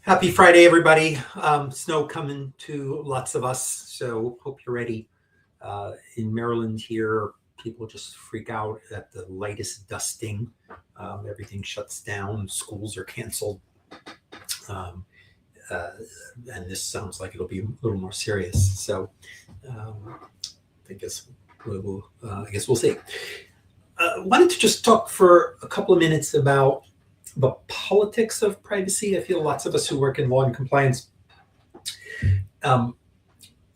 Happy Friday, everybody. Snow coming to lots of us, so hope you're ready. In Maryland here, people just freak out at the lightest dusting. Everything shuts down, schools are canceled. Um, uh, and this sounds like it'll be a little more serious. So I guess I guess we'll see. Wanted to just talk for a couple of minutes about the politics of privacy. I feel lots of us who work in law and compliance um,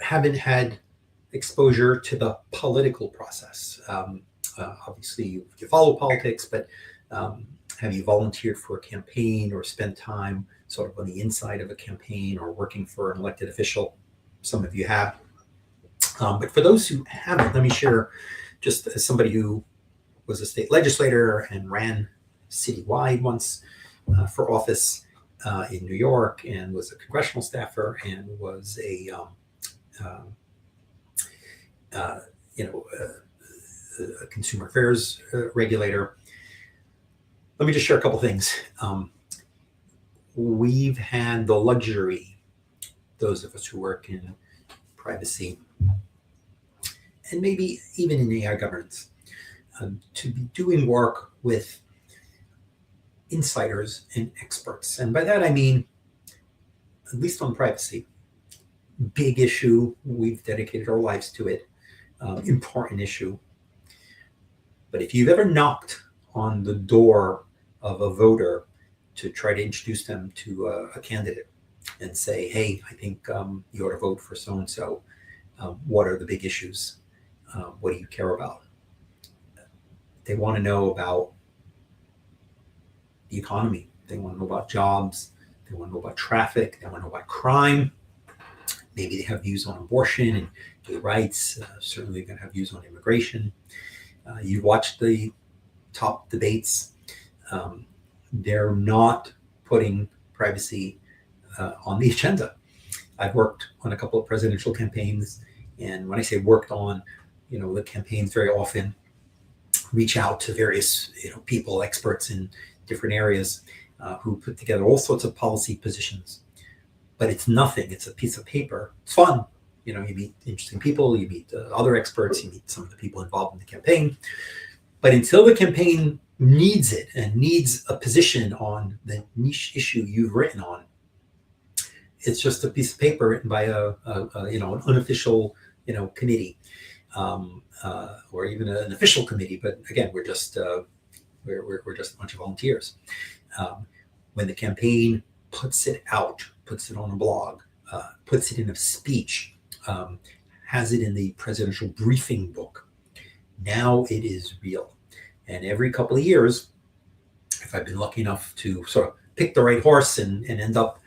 haven't had exposure to the political process. Obviously, you follow politics, but have you volunteered for a campaign or spent time sort of on the inside of a campaign or working for an elected official? Some of you have. But for those who haven't, let me share, just as somebody who was a state legislator and ran citywide once for office in New York, and was a congressional staffer, and was a a consumer affairs regulator. Let me just share a couple things. We've had the luxury, those of us who work in privacy and maybe even in AI governance, to be doing work with insiders and experts. And by that I mean, at least on privacy, big issue, we've dedicated our lives to it, important issue. But if you've ever knocked on the door of a voter to try to introduce them to a candidate and say, hey, I think you ought to vote for so-and-so, what are the big issues? What do you care about? They want to know about the economy. They want to know about jobs. They want to know about traffic. They want to know about crime. Maybe they have views on abortion and gay rights. Certainly they're going to have views on immigration. You watch the top debates. They're not putting privacy on the agenda. I've worked on a couple of presidential campaigns, and when I say worked on, the campaigns very often reach out to various people, experts in different areas, who put together all sorts of policy positions. But it's nothing. It's a piece of paper. It's fun. You meet interesting people, you meet other experts, you meet some of the people involved in the campaign. But until the campaign needs it and needs a position on the niche issue you've written on, it's just a piece of paper written by an unofficial committee, or even an official committee. But again, we're just we're just a bunch of volunteers. When the campaign puts it out, puts it on a blog, puts it in a speech, has it in the presidential briefing book, now it is real. And every couple of years, if I've been lucky enough to sort of pick the right horse and end up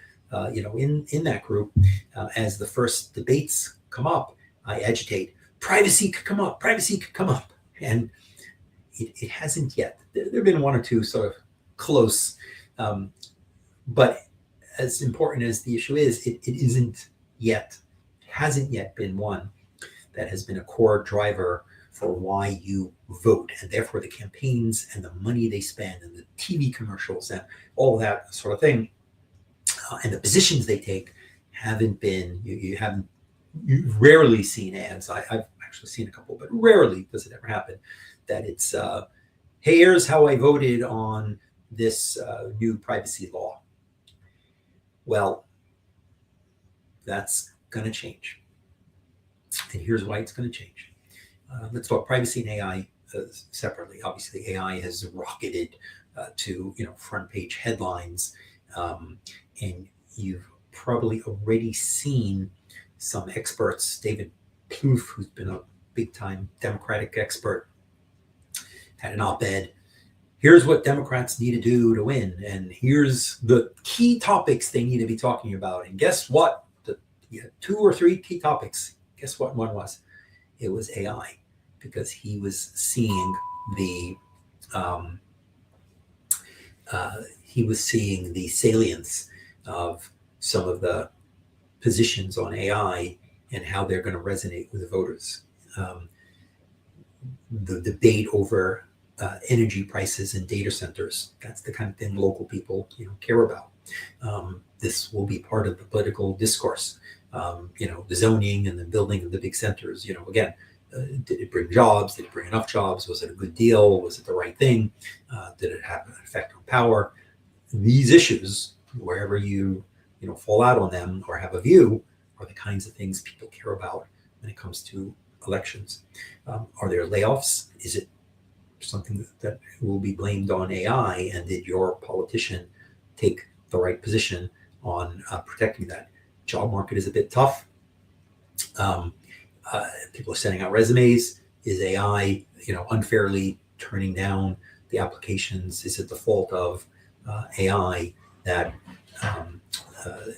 in that group, as the first debates come up, I agitate. Privacy could come up. Privacy could come up. And it hasn't yet. There have been one or two sort of close, but as important as the issue is, it isn't yet, hasn't yet been one that has been a core driver for why you vote, and therefore the campaigns and the money they spend and the TV commercials and all that sort of thing, and the positions they take haven't been, you've rarely seen ads. I've actually seen a couple, but rarely does it ever happen that it's, hey, here's how I voted on this new privacy law. Well, that's going to change. And here's why it's going to change. Let's talk privacy and AI separately. Obviously, AI has rocketed to front page headlines, and you've probably already seen some experts. David Plouffe, who's been a big time Democratic expert, had an op-ed. Here's what Democrats need to do to win, and here's the key topics they need to be talking about. And guess what? You had 2 or 3 key topics. Guess what one was? It was AI, because he was seeing the salience of some of the positions on AI and how they're going to resonate with the voters. The debate over energy prices in data centers. That's the kind of thing local people, care about. This will be part of the political discourse. The zoning and the building of the big centers. Again, did it bring jobs? Did it bring enough jobs? Was it a good deal? Was it the right thing? Did it have an effect on power? These issues, wherever you fall out on them or have a view, are the kinds of things people care about when it comes to elections. Are there layoffs? Is it something that will be blamed on AI? And did your politician take the right position on protecting that? Job market is a bit tough. People are sending out resumes. Is AI, unfairly turning down the applications? Is it the fault of AI that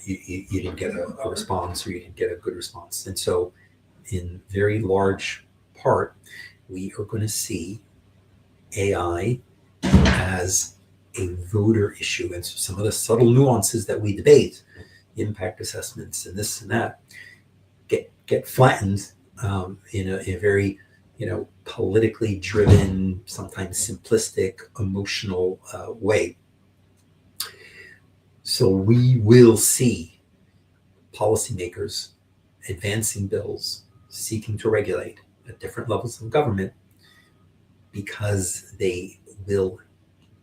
you didn't get a response, or you didn't get a good response? And so, in very large part, we are going to see AI as a voter issue. And so some of the subtle nuances that we debate, impact assessments and this and that, get flattened in a very politically driven, sometimes simplistic, emotional way. So we will see policymakers advancing bills seeking to regulate at different levels of government, because they will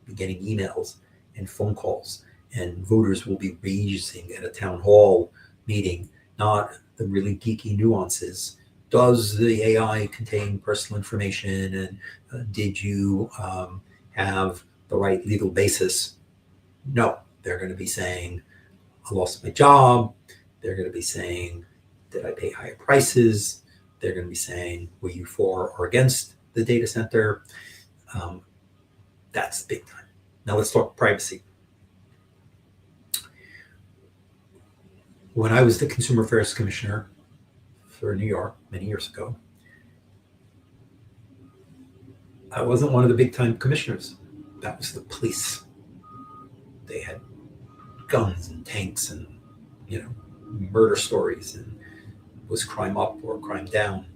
be getting emails and phone calls, and voters will be raising at a town hall meeting, not the really geeky nuances. Does the AI contain personal information? And did you have the right legal basis? No, they're going to be saying, I lost my job. They're going to be saying, did I pay higher prices? They're going to be saying, were you for or against the data center? That's big time. Now let's talk privacy. When I was the Consumer Affairs Commissioner for New York many years ago, I wasn't one of the big time commissioners. That was the police. They had guns and tanks and, murder stories, and was crime up or crime down.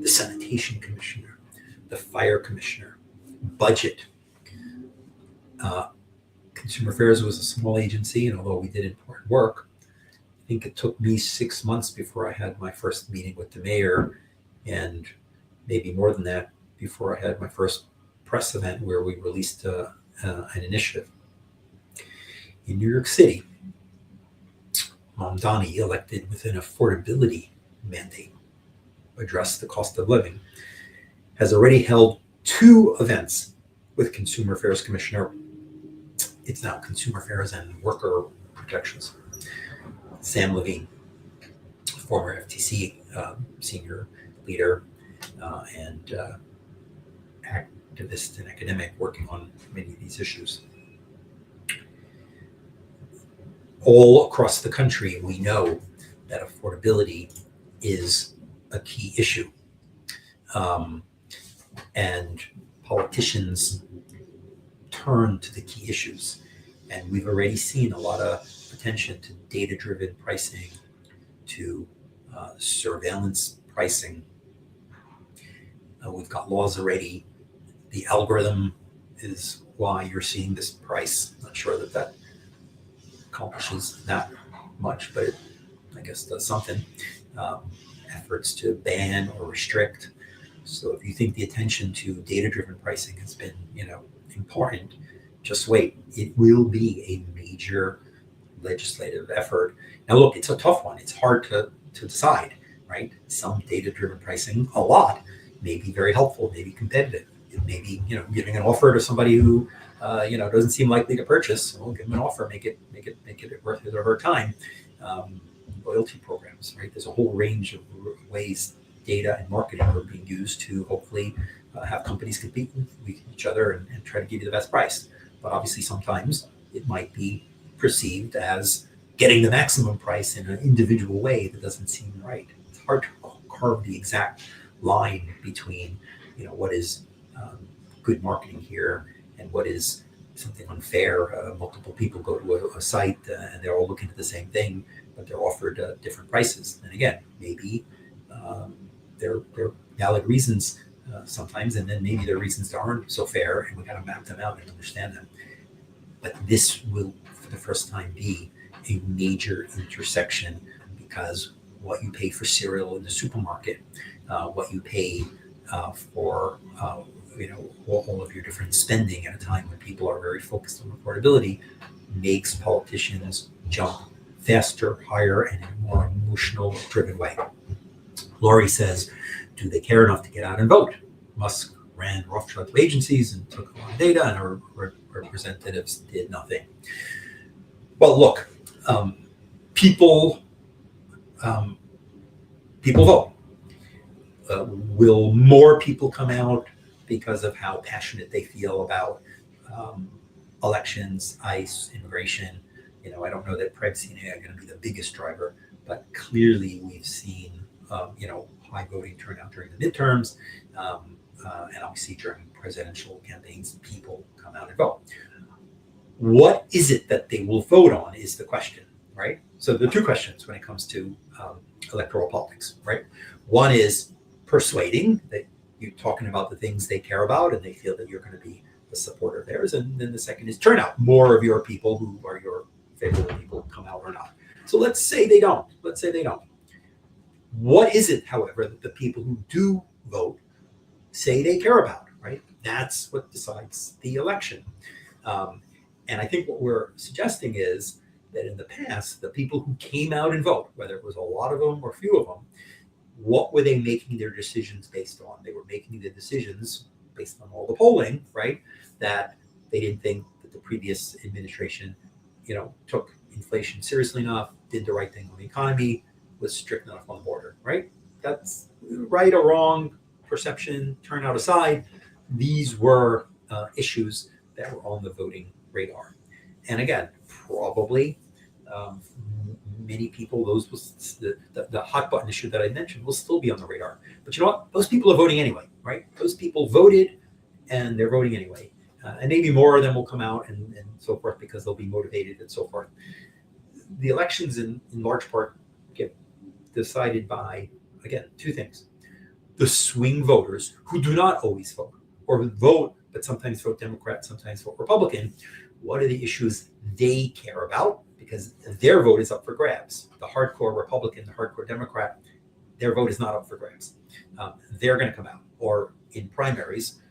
The sanitation commissioner, the fire commissioner, budget. Consumer Affairs was a small agency, and although we did important work, I think it took me 6 months before I had my first meeting with the mayor, and maybe more than that before I had my first press event where we released an initiative. In New York City, Mamdani, elected with an affordability mandate, address the cost of living, has already held 2 events with Consumer Affairs Commissioner. It's now Consumer Affairs and Worker Protections. Sam Levine, former FTC senior leader and activist and academic working on many of these issues. All across the country, we know that affordability is a key issue. And politicians turn to the key issues. And we've already seen a lot of attention to data-driven pricing, to surveillance pricing. We've got laws already. The algorithm is why you're seeing this price. Not sure that accomplishes that much, but it, I guess, does something. Efforts to ban or restrict. So if you think the attention to data-driven pricing has been, important, just wait. It will be a major legislative effort. Now, look, it's a tough one. It's hard to decide, right? Some data-driven pricing, a lot, may be very helpful, may be competitive. It may be, giving an offer to somebody who, doesn't seem likely to purchase. Well, give them an offer, make it worth his or her time. Loyalty programs, right? There's a whole range of ways data and marketing are being used to hopefully have companies compete with each other and try to give you the best price. But obviously, sometimes it might be perceived as getting the maximum price in an individual way that doesn't seem right. It's hard to carve the exact line between, what is good marketing here and what is something unfair. Multiple people go to a site and they're all looking at the same thing, but they're offered different prices. And again, maybe there are valid reasons sometimes, and then maybe their reasons aren't so fair, and we got to map them out and understand them. But this will, for the first time, be a major intersection, because what you pay for cereal in the supermarket, what you pay for all of your different spending at a time when people are very focused on affordability, makes politicians jump faster, higher, and in a more emotional driven way. Laurie says, do they care enough to get out and vote? Musk ran roughshod to agencies and took a lot of data, and our representatives did nothing. Well, look, people vote. Will more people come out because of how passionate they feel about elections, ICE, immigration? I don't know that privacy and AI are going to be the biggest driver, but clearly we've seen high voting turnout during the midterms, and obviously during presidential campaigns, people come out and vote. What is it that they will vote on is the question, right? So there are two questions when it comes to electoral politics, right? One is persuading, that you're talking about the things they care about and they feel that you're going to be a supporter of theirs. And then the second is turnout. More of your people who are your favorite people come out or not. So let's say they don't. What is it, however, that the people who do vote say they care about, right? That's what decides the election. And I think what we're suggesting is that in the past, the people who came out and vote, whether it was a lot of them or few of them, what were they making their decisions based on? They were making the decisions based on all the polling, right? That they didn't think that the previous administration, took inflation seriously enough, did the right thing on the economy, was strict enough on the border, right? That's right or wrong, perception, turnout aside. These were issues that were on the voting radar. And again, probably many people, those was the hot button issue that I mentioned, will still be on the radar. But you know what? Those people are voting anyway, right? Those people voted and they're voting anyway. And maybe more of them will come out and so forth because they'll be motivated and so forth. The elections in large part get decided by, again, two things. The swing voters who do not always vote, or vote, but sometimes vote Democrat, sometimes vote Republican. What are the issues they care about? Because their vote is up for grabs. The hardcore Republican, the hardcore Democrat, their vote is not up for grabs. They're going to come out. Or in primaries,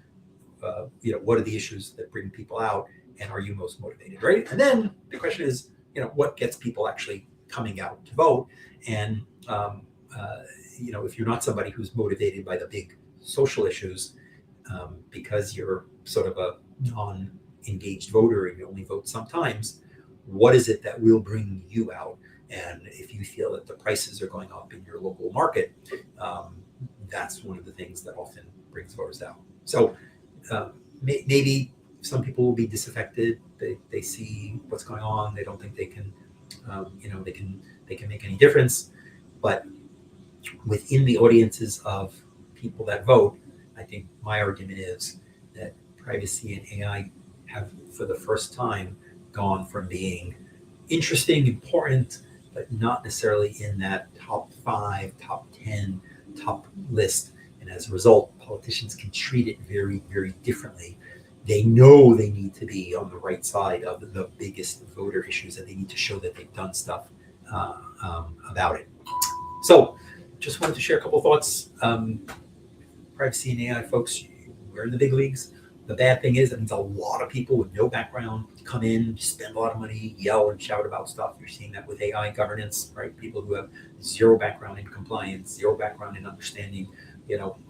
what are the issues that bring people out, and are you most motivated, right? And then the question is, what gets people actually coming out to vote? And if you're not somebody who's motivated by the big social issues, because you're sort of a non-engaged voter and you only vote sometimes, what is it that will bring you out? And if you feel that the prices are going up in your local market, that's one of the things that often brings voters out. So maybe some people will be disaffected. They see what's going on. They don't think they can, they can make any difference. But within the audiences of people that vote, I think my argument is that privacy and AI have, for the first time, gone from being interesting, important, but not necessarily in that top 5, top 10, top list. And as a result, politicians can treat it very, very differently. They know they need to be on the right side of the biggest voter issues, and they need to show that they've done stuff about it. So just wanted to share a couple of thoughts. Privacy and AI, folks, we're in the big leagues. The bad thing is that means a lot of people with no background come in, spend a lot of money, yell and shout about stuff. You're seeing that with AI governance, right? People who have zero background in compliance, zero background in understanding,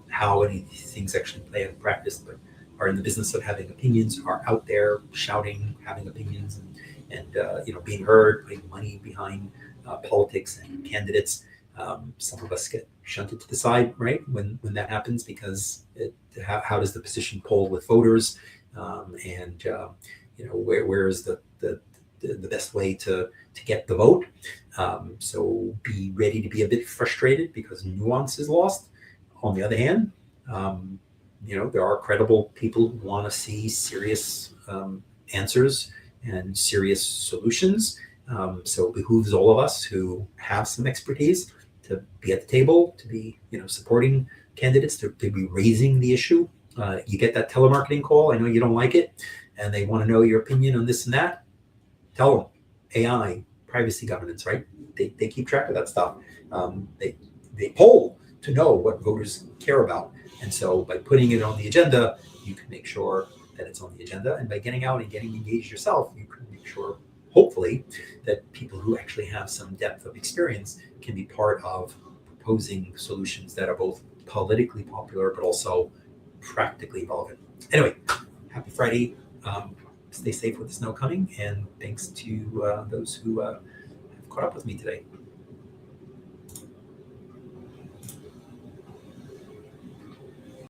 how any of these things actually play in practice, but are in the business of having opinions, are out there shouting, having opinions, and being heard, putting money behind politics and candidates. Some of us get shunted to the side, right, when that happens, because how does the position poll with voters, and where is the best way to get the vote? So be ready to be a bit frustrated because nuance is lost. On the other hand, there are credible people who want to see serious answers and serious solutions. So it behooves all of us who have some expertise to be at the table, to be supporting candidates to be raising the issue. You get that telemarketing call. I know you don't like it, and they want to know your opinion on this and that. Tell them AI, privacy governance, right? They keep track of that stuff. They poll to know what voters care about. And so by putting it on the agenda, you can make sure that it's on the agenda. And by getting out and getting engaged yourself, you can make sure, hopefully, that people who actually have some depth of experience can be part of proposing solutions that are both politically popular but also practically relevant. Anyway, happy Friday. Stay safe with the snow coming, and thanks to those who have caught up with me today.